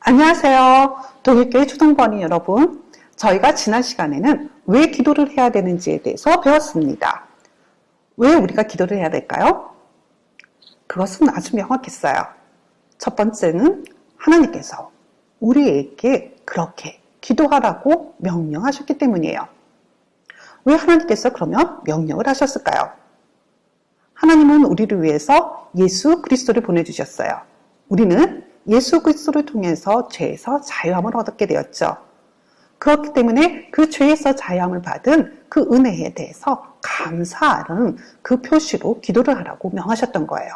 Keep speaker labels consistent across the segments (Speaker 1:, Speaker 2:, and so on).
Speaker 1: 안녕하세요. 독일교회 초등부원인 여러분. 저희가 지난 시간에는 왜 기도를 해야 되는지에 대해서 배웠습니다. 왜 우리가 기도를 해야 될까요? 그것은 아주 명확했어요. 첫 번째는 하나님께서 우리에게 그렇게 기도하라고 명령하셨기 때문이에요. 왜 하나님께서 그러면 명령을 하셨을까요? 하나님은 우리를 위해서 예수 그리스도를 보내주셨어요. 우리는 예수 그리스도를 통해서 죄에서 자유함을 얻게 되었죠. 그렇기 때문에 그 죄에서 자유함을 받은 그 은혜에 대해서 감사하는 그 표시로 기도를 하라고 명하셨던 거예요.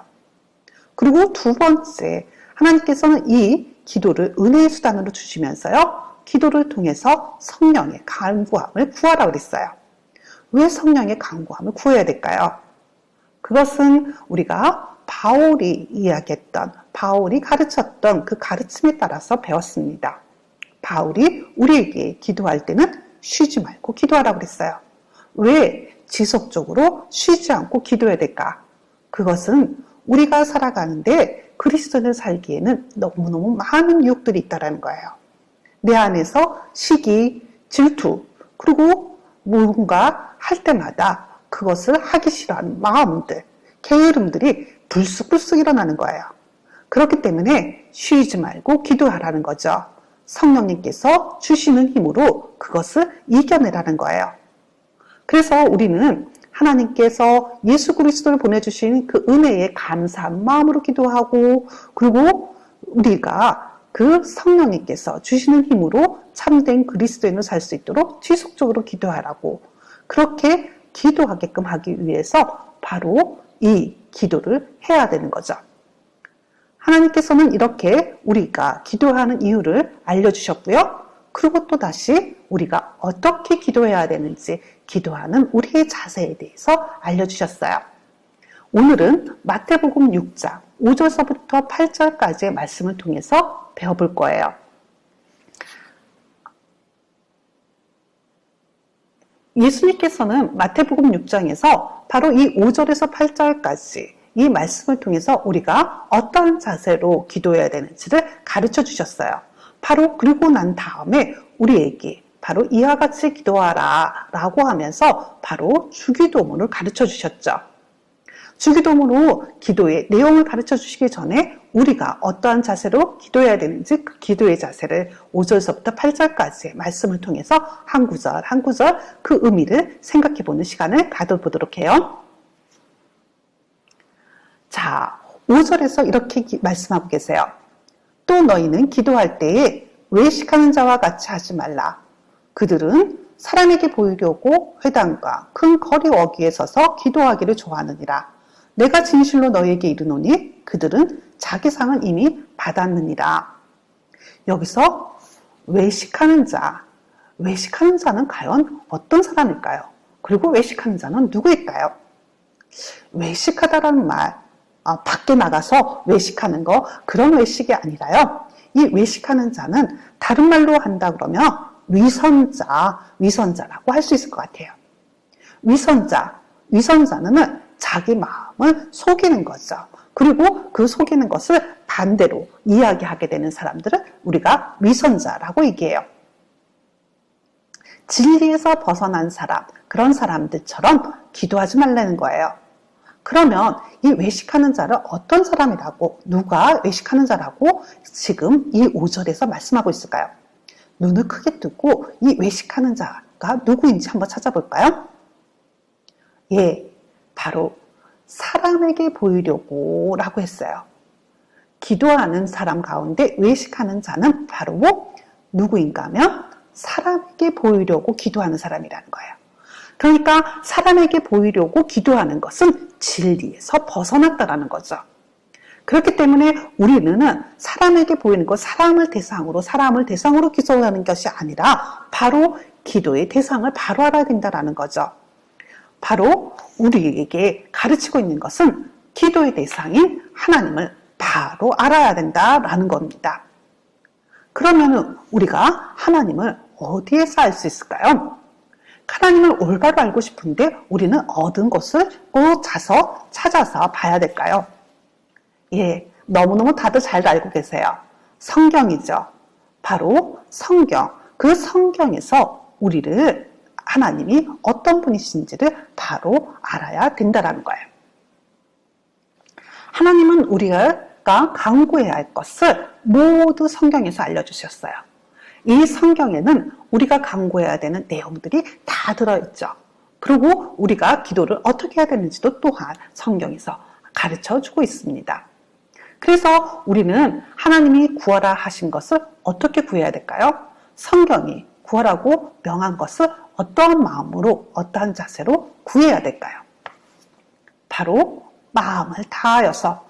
Speaker 1: 그리고 두 번째, 하나님께서는 이 기도를 은혜의 수단으로 주시면서요, 기도를 통해서 성령의 간구함을 구하라고 그랬어요. 왜 성령의 간구함을 구해야 될까요? 그것은 우리가 바울이 이야기했던, 바울이 가르쳤던 그 가르침에 따라서 배웠습니다. 바울이 우리에게 기도할 때는 쉬지 말고 기도하라고 그랬어요. 왜 지속적으로 쉬지 않고 기도해야 될까? 그것은 우리가 살아가는데 그리스도인을 살기에는 너무너무 많은 유혹들이 있다는 거예요. 내 안에서 시기, 질투, 그리고 뭔가 할 때마다 그것을 하기 싫어하는 마음들, 게으름들이 불쑥불쑥 일어나는 거예요. 그렇기 때문에 쉬지 말고 기도하라는 거죠. 성령님께서 주시는 힘으로 그것을 이겨내라는 거예요. 그래서 우리는 하나님께서 예수 그리스도를 보내주신 그 은혜에 감사한 마음으로 기도하고, 그리고 우리가 그 성령님께서 주시는 힘으로 참된 그리스도인으로 살 수 있도록 지속적으로 기도하라고, 그렇게 기도하게끔 하기 위해서 바로 이 기도를 해야 되는 거죠. 하나님께서는 이렇게 우리가 기도하는 이유를 알려주셨고요. 그리고 또 다시 우리가 어떻게 기도해야 되는지, 기도하는 우리의 자세에 대해서 알려주셨어요. 오늘은 마태복음 6장 5절서부터 8절까지의 말씀을 통해서 배워볼 거예요. 예수님께서는 마태복음 6장에서 바로 이 5절에서 8절까지 이 말씀을 통해서 우리가 어떤 자세로 기도해야 되는지를 가르쳐 주셨어요. 바로 그리고 난 다음에 우리에게 바로 이와 같이 기도하라 라고 하면서 바로 주기도문을 가르쳐 주셨죠. 주기도문으로 기도의 내용을 가르쳐 주시기 전에 우리가 어떠한 자세로 기도해야 되는지 그 기도의 자세를 5절서부터 8절까지의 말씀을 통해서 한 구절 한 구절 그 의미를 생각해 보는 시간을 가져보도록 해요. 자, 5절에서 이렇게 말씀하고 계세요. 또 너희는 기도할 때에 외식하는 자와 같이 하지 말라. 그들은 사람에게 보이려고 회당과 큰 거리 어귀에 서서 기도하기를 좋아하느니라. 내가 진실로 너희에게 이르노니 그들은 자기 상은 이미 받았느니라. 여기서 외식하는 자, 외식하는 자는 과연 어떤 사람일까요? 그리고 외식하는 자는 누구일까요? 외식하다라는 말, 밖에 나가서 외식하는 거, 그런 외식이 아니라요. 이 외식하는 자는 다른 말로 한다 그러면 위선자라고 할 수 있을 것 같아요. 위선자는 자기 마음을 속이는 거죠. 그리고 그 속이는 것을 반대로 이야기하게 되는 사람들을 우리가 위선자라고 얘기해요. 진리에서 벗어난 사람, 그런 사람들처럼 기도하지 말라는 거예요. 그러면 이 외식하는 자를 어떤 사람이라고, 누가 외식하는 자라고 지금 이 5절에서 말씀하고 있을까요? 눈을 크게 뜨고 이 외식하는 자가 누구인지 한번 찾아볼까요? 예, 바로 사람에게 보이려고 라고 했어요. 기도하는 사람 가운데 외식하는 자는 바로 누구인가 하면 사람에게 보이려고 기도하는 사람이라는 거예요. 그러니까 사람에게 보이려고 기도하는 것은 진리에서 벗어났다라는 거죠. 그렇기 때문에 우리는 사람에게 보이는 것, 사람을 대상으로 기도하는 것이 아니라 바로 기도의 대상을 바로 알아야 된다는 거죠. 바로 우리에게 가르치고 있는 것은 기도의 대상인 하나님을 바로 알아야 된다라는 겁니다. 그러면 우리가 하나님을 어디에서 알 수 있을까요? 하나님을 올바로 알고 싶은데 우리는 얻은 것을 꼭 찾아서 봐야 될까요? 예, 너무너무 다들 잘 알고 계세요. 성경이죠. 바로 성경. 그 성경에서 우리를 하나님이 어떤 분이신지를 바로 알아야 된다는 거예요. 하나님은 우리가 강구해야 할 것을 모두 성경에서 알려주셨어요. 이 성경에는 우리가 강구해야 되는 내용들이 다 들어있죠. 그리고 우리가 기도를 어떻게 해야 되는지도 또한 성경에서 가르쳐주고 있습니다. 그래서 우리는 하나님이 구하라 하신 것을 어떻게 구해야 될까요? 성경이 구하라고 명한 것을 어떠한 마음으로, 어떠한 자세로 구해야 될까요? 바로 마음을 다하여서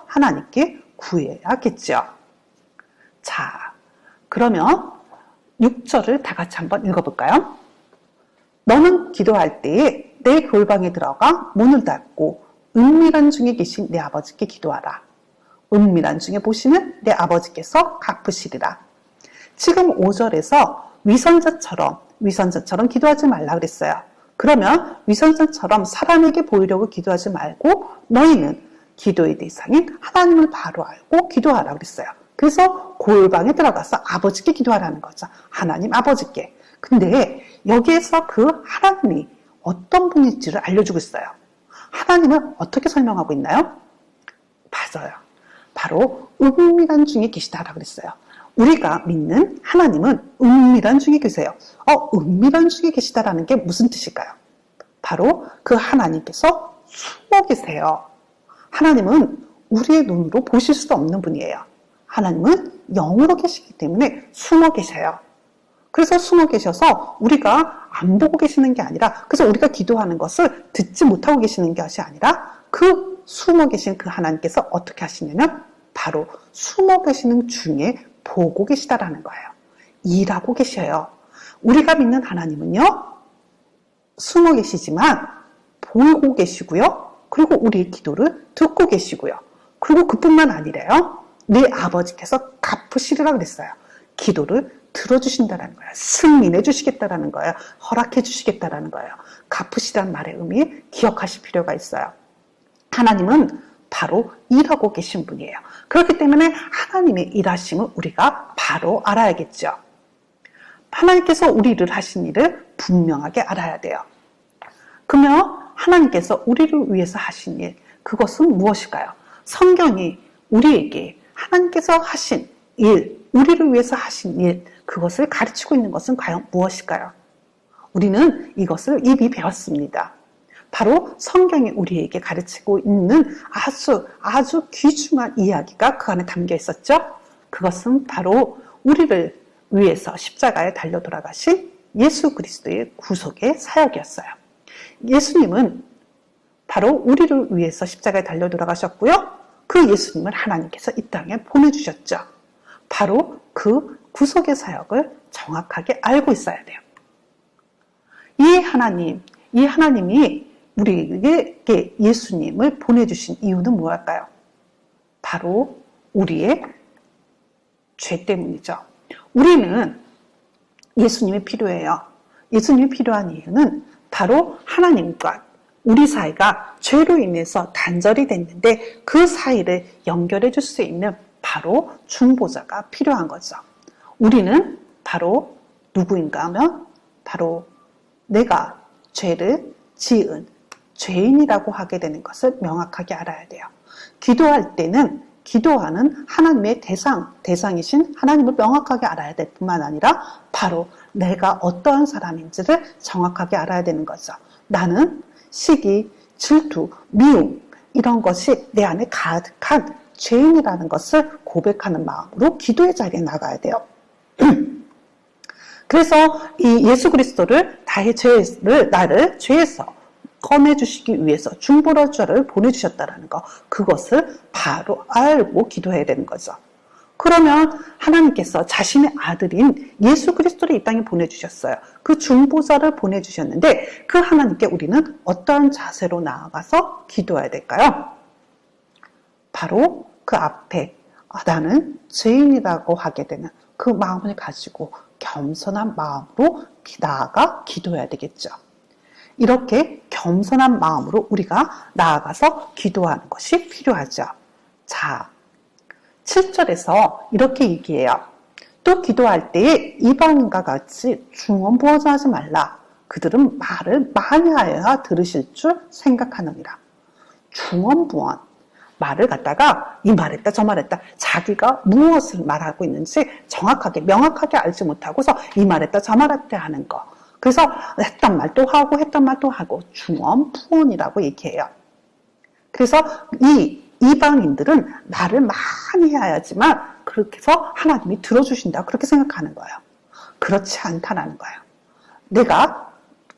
Speaker 1: 하나님께 구해야겠죠. 자, 그러면 6절을 다 같이 한번 읽어볼까요? 너는 기도할 때에 내 골방에 들어가 문을 닫고 은밀한 중에 계신 내 아버지께 기도하라. 은밀한 중에 보시는 내 아버지께서 갚으시리라. 지금 5절에서 위선자처럼 기도하지 말라 그랬어요. 그러면 위선자처럼 사람에게 보이려고 기도하지 말고 너희는 기도의 대상인 하나님을 바로 알고 기도하라 그랬어요. 그래서 골방에 들어가서 아버지께 기도하라는 거죠. 하나님 아버지께. 근데 여기에서 그 하나님이 어떤 분인지를 알려주고 있어요. 하나님은 어떻게 설명하고 있나요? 맞아요. 바로 은밀한 중에 계시다라고 그랬어요. 우리가 믿는 하나님은 은밀한 중에 계세요. 은밀한 중에 계시다라는 게 무슨 뜻일까요? 바로 그 하나님께서 숨어 계세요. 하나님은 우리의 눈으로 보실 수 없는 분이에요. 하나님은 영으로 계시기 때문에 숨어 계셔요. 그래서 숨어 계셔서 우리가 안 보고 계시는 게 아니라, 그래서 우리가 기도하는 것을 듣지 못하고 계시는 것이 아니라 그 숨어 계신 그 하나님께서 어떻게 하시냐면 바로 숨어 계시는 중에 보고 계시다라는 거예요. 일하고 계셔요. 우리가 믿는 하나님은요, 숨어 계시지만 보고 계시고요. 그리고 우리의 기도를 듣고 계시고요. 그리고 그뿐만 아니래요. 네 아버지께서 갚으시리라 그랬어요. 기도를 들어주신다는 거예요. 승인해 주시겠다라는 거예요. 허락해 주시겠다라는 거예요. 갚으시라는 말의 의미 기억하실 필요가 있어요. 하나님은 바로 일하고 계신 분이에요. 그렇기 때문에 하나님의 일하심을 우리가 바로 알아야겠죠. 하나님께서 우리를 하신 일을 분명하게 알아야 돼요. 그러면 하나님께서 우리를 위해서 하신 일, 그것은 무엇일까요? 성경이 우리에게 하나님께서 하신 일, 우리를 위해서 하신 일, 그것을 가르치고 있는 것은 과연 무엇일까요? 우리는 이것을 이미 배웠습니다. 바로 성경이 우리에게 가르치고 있는 아주 귀중한 이야기가 그 안에 담겨 있었죠. 그것은 바로 우리를 위해서 십자가에 달려 돌아가신 예수 그리스도의 구속의 사역이었어요. 예수님은 바로 우리를 위해서 십자가에 달려 돌아가셨고요. 그 예수님을 하나님께서 이 땅에 보내주셨죠. 바로 그 구속의 사역을 정확하게 알고 있어야 돼요. 이 하나님이 우리에게 예수님을 보내주신 이유는 무엇일까요? 바로 우리의 죄 때문이죠. 우리는 예수님이 필요해요. 예수님이 필요한 이유는 바로 하나님과 우리 사이가 죄로 인해서 단절이 됐는데 그 사이를 연결해 줄 수 있는 바로 중보자가 필요한 거죠. 우리는 바로 누구인가 하면 바로 내가 죄를 지은 죄인이라고 하게 되는 것을 명확하게 알아야 돼요. 기도할 때는 기도하는 하나님의 대상이신 하나님을 명확하게 알아야 될 뿐만 아니라 바로 내가 어떠한 사람인지를 정확하게 알아야 되는 거죠. 나는 시기, 질투, 미움 이런 것이 내 안에 가득한 죄인이라는 것을 고백하는 마음으로 기도의 자리에 나가야 돼요. 그래서 이 예수 그리스도를 나를 죄에서 꺼내주시기 위해서 중보자를 보내주셨다는 거, 그것을 바로 알고 기도해야 되는 거죠. 그러면 하나님께서 자신의 아들인 예수 그리스도를 이 땅에 보내주셨어요. 그 중보자를 보내주셨는데 그 하나님께 우리는 어떠한 자세로 나아가서 기도해야 될까요? 바로 그 앞에 나는 죄인이라고 하게 되는 그 마음을 가지고 겸손한 마음으로 나아가 기도해야 되겠죠. 이렇게 겸손한 마음으로 우리가 나아가서 기도하는 것이 필요하죠. 자, 7절에서 이렇게 얘기해요. 또 기도할 때에 이방인과 같이 중언부언하지 말라. 그들은 말을 많이 하여야 들으실 줄 생각하느니라. 중언부언, 말을 갖다가 이 말했다 저 말했다, 자기가 무엇을 말하고 있는지 정확하게 명확하게 알지 못하고서 이 말했다 저 말했다 하는 거. 그래서 했던 말 또 하고 했던 말 또 하고 중언부언이라고 얘기해요. 그래서 이 이방인들은 말을 많이 해야지만 그렇게 해서 하나님이 들어주신다 그렇게 생각하는 거예요. 그렇지 않다라는 거예요. 내가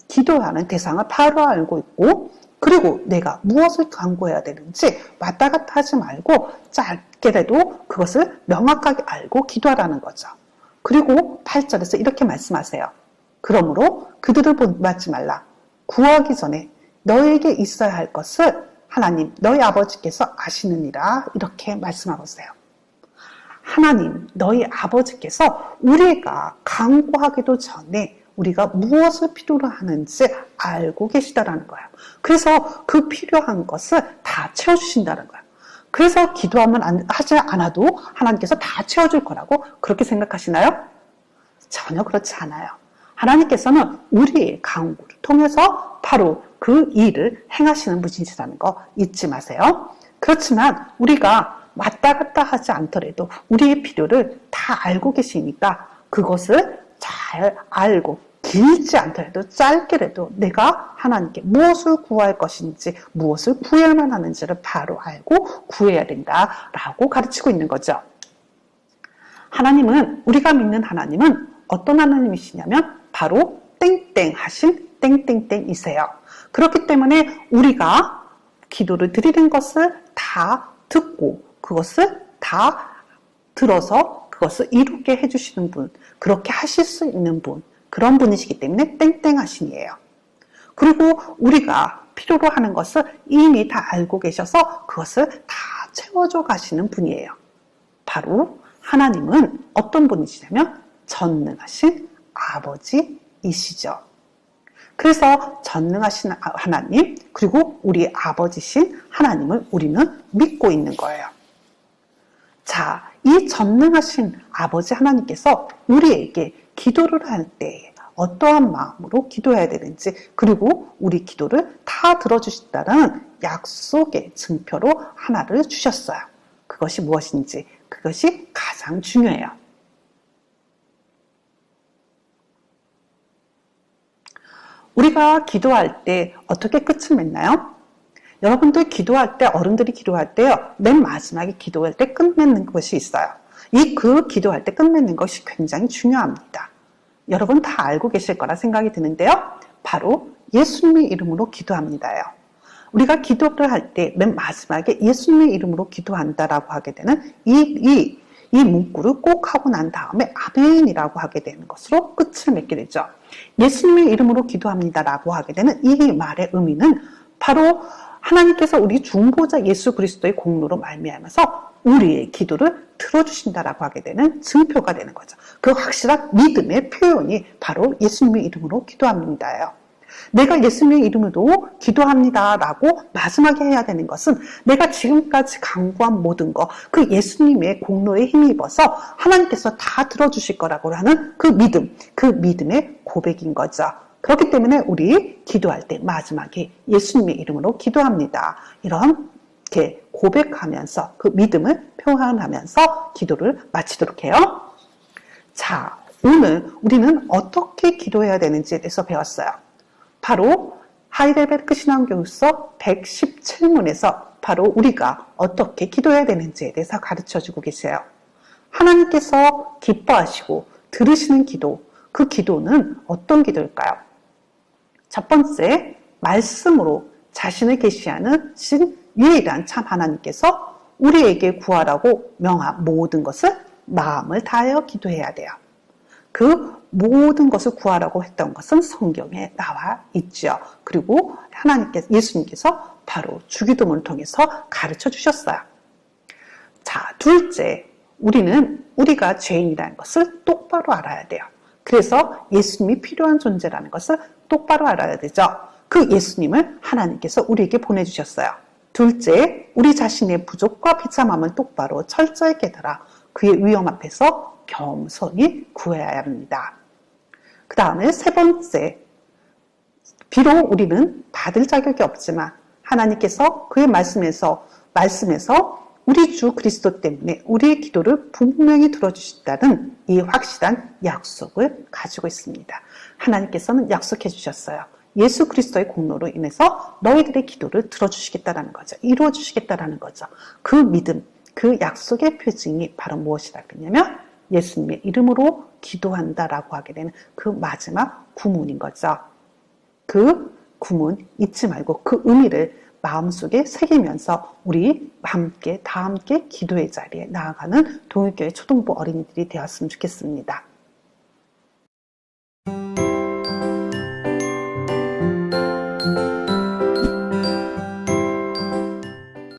Speaker 1: 기도하는 대상을 바로 알고 있고, 그리고 내가 무엇을 간구해야 되는지 왔다 갔다 하지 말고 짧게라도 그것을 명확하게 알고 기도하라는 거죠. 그리고 8절에서 이렇게 말씀하세요. 그러므로 그들을 본받지 말라. 구하기 전에 너에게 있어야 할 것을 하나님 너희 아버지께서 아시느니라. 이렇게 말씀하고 있어요. 하나님 너희 아버지께서 우리가 간구하기도 전에 우리가 무엇을 필요로 하는지 알고 계시다라는 거예요. 그래서 그 필요한 것을 다 채워주신다는 거예요. 그래서 기도하면 하지 않아도 하나님께서 다 채워줄 거라고 그렇게 생각하시나요? 전혀 그렇지 않아요. 하나님께서는 우리의 간구를 통해서 바로 그 일을 행하시는 분이시라는 거 잊지 마세요. 그렇지만 우리가 왔다 갔다 하지 않더라도 우리의 필요를 다 알고 계시니까 그것을 잘 알고 길지 않더라도 짧게라도 내가 하나님께 무엇을 구할 것인지 무엇을 구해야만 하는지를 바로 알고 구해야 된다라고 가르치고 있는 거죠. 하나님은, 우리가 믿는 하나님은 어떤 하나님이시냐면 바로 땡땡 하신 땡땡땡이세요. 그렇기 때문에 우리가 기도를 드리는 것을 다 듣고 그것을 다 들어서 그것을 이루게 해주시는 분, 그렇게 하실 수 있는 분, 그런 분이시기 때문에 땡땡하신이에요. 그리고 우리가 필요로 하는 것을 이미 다 알고 계셔서 그것을 다 채워줘 가시는 분이에요. 바로 하나님은 어떤 분이시냐면 전능하신 아버지이시죠. 그래서 전능하신 하나님, 그리고 우리 아버지신 하나님을 우리는 믿고 있는 거예요. 자, 이 전능하신 아버지 하나님께서 우리에게 기도를 할 때 어떠한 마음으로 기도해야 되는지, 그리고 우리 기도를 다 들어주신다는 약속의 증표로 하나를 주셨어요. 그것이 무엇인지, 그것이 가장 중요해요. 우리가 기도할 때 어떻게 끝을 맺나요? 여러분들 기도할 때, 어른들이 기도할 때요, 맨 마지막에 기도할 때 끝맺는 것이 있어요. 그 기도할 때 끝맺는 것이 굉장히 중요합니다. 여러분 다 알고 계실 거라 생각이 드는데요. 바로 예수님의 이름으로 기도합니다요. 우리가 기도를 할 때 맨 마지막에 예수님의 이름으로 기도한다라고 하게 되는 이 문구를 꼭 하고 난 다음에 아멘이라고 하게 되는 것으로 끝을 맺게 되죠. 예수님의 이름으로 기도합니다라고 하게 되는 이 말의 의미는 바로 하나님께서 우리 중보자 예수 그리스도의 공로로 말미암아서 우리의 기도를 들어주신다라고 하게 되는 증표가 되는 거죠. 그 확실한 믿음의 표현이 바로 예수님의 이름으로 기도합니다예요. 내가 예수님의 이름으로 기도합니다라고 마지막에 해야 되는 것은 내가 지금까지 간구한 모든 거, 그 예수님의 공로에 힘입어서 하나님께서 다 들어주실 거라고 하는 그 믿음, 그 믿음의 고백인 거죠. 그렇기 때문에 우리 기도할 때 마지막에 예수님의 이름으로 기도합니다. 이렇게 고백하면서 그 믿음을 표현하면서 기도를 마치도록 해요. 자, 오늘 우리는 어떻게 기도해야 되는지에 대해서 배웠어요. 바로 하이델베르크 신앙교육서 117문에서 바로 우리가 어떻게 기도해야 되는지에 대해서 가르쳐주고 계세요. 하나님께서 기뻐하시고 들으시는 기도, 그 기도는 어떤 기도일까요? 첫 번째, 말씀으로 자신을 계시하는 신 유일한 참 하나님께서 우리에게 구하라고 명한 모든 것을 마음을 다하여 기도해야 돼요. 그 모든 것을 구하라고 했던 것은 성경에 나와 있죠. 그리고 예수님께서 바로 주기도문을 통해서 가르쳐 주셨어요. 자, 둘째, 우리가 죄인이라는 것을 똑바로 알아야 돼요. 그래서 예수님이 필요한 존재라는 것을 똑바로 알아야 되죠. 그 예수님을 하나님께서 우리에게 보내주셨어요. 둘째, 우리 자신의 부족과 비참함을 똑바로 철저히 깨달아 그의 위험 앞에서 겸손히 구해야 합니다. 그 다음에 세 번째, 비록 우리는 받을 자격이 없지만 하나님께서 그의 말씀에서 우리 주 그리스도 때문에 우리의 기도를 분명히 들어주신다는 이 확실한 약속을 가지고 있습니다. 하나님께서는 약속해 주셨어요. 예수 그리스도의 공로로 인해서 너희들의 기도를 들어주시겠다라는 거죠. 이루어주시겠다라는 거죠. 그 믿음, 그 약속의 표징이 바로 무엇이라 그러냐면 예수님의 이름으로 기도한다라고 하게 되는 그 마지막 구문인 거죠. 그 구문 잊지 말고 그 의미를 마음속에 새기면서 우리 다 함께 기도의 자리에 나아가는 동일교회 초등부 어린이들이 되었으면 좋겠습니다.